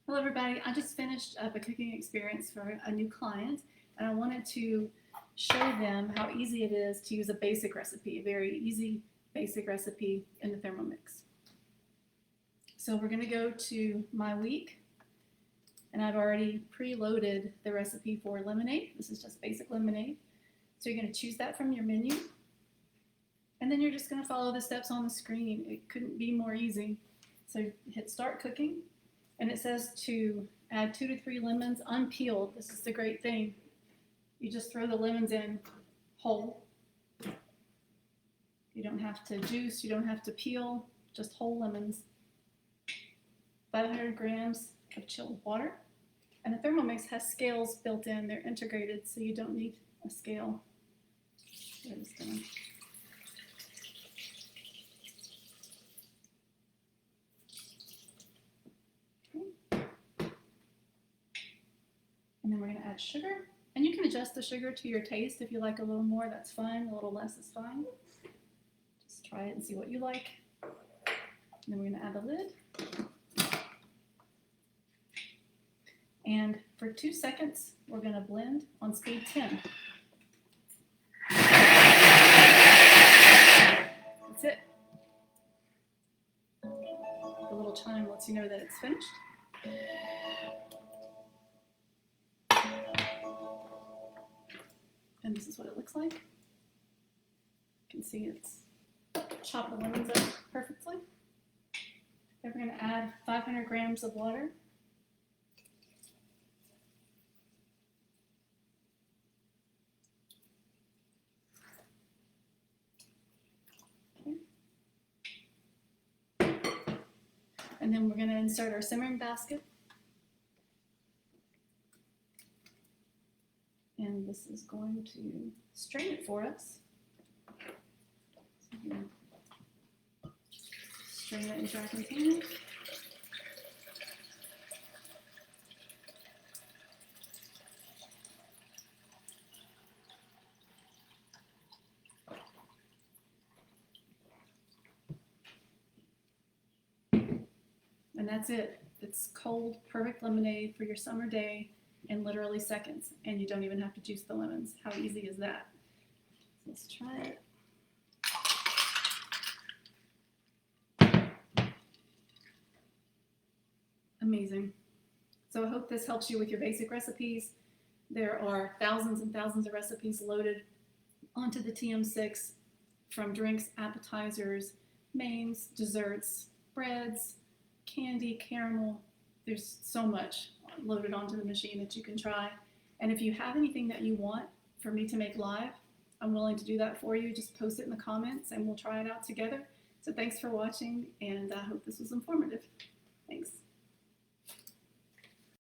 Hello everybody, I just finished up a cooking experience for a new client and I wanted to show them how easy it is to use a basic recipe, a very easy basic recipe in the Thermomix. So we're going to go to My Week and I've already preloaded the recipe for lemonade. This is just basic lemonade. So you're going to choose that from your menu and then you're just going to follow the steps on the screen. It couldn't be more easy. So hit start cooking. And it says to add 2 to 3 lemons unpeeled. This is the great thing. You just throw the lemons in whole. You don't have to juice, you don't have to peel, just whole lemons. 500 grams of chilled water. And the Thermomix has scales built in. They're integrated, so you don't need a scale. There's the And then we're going to add sugar. And you can adjust the sugar to your taste. If you like a little more, that's fine. A little less is fine. Just try it and see what you like. And then we're going to add the lid. And for 2 seconds, we're going to blend on speed 10. That's it. The little chime lets you know that it's finished. And this is what it looks like. You can see it's chopped the lemons up perfectly. Then we're going to add 500 grams of water. Okay. And then we're going to insert our simmering basket. And this is going to strain it for us. So strain it into our container. And that's it. It's cold, perfect lemonade for your summer day in literally seconds, and you don't even have to juice the lemons. How easy is that? So let's try it. Amazing. So I hope this helps you with your basic recipes. There are thousands and thousands of recipes loaded onto the TM6 from drinks, appetizers, mains, desserts, breads, candy, caramel. There's so much loaded onto the machine that you can try. And if you have anything that you want for me to make live, I'm willing to do that for you. Just post it in the comments and we'll try it out together. So thanks for watching, and I hope this was informative. Thanks.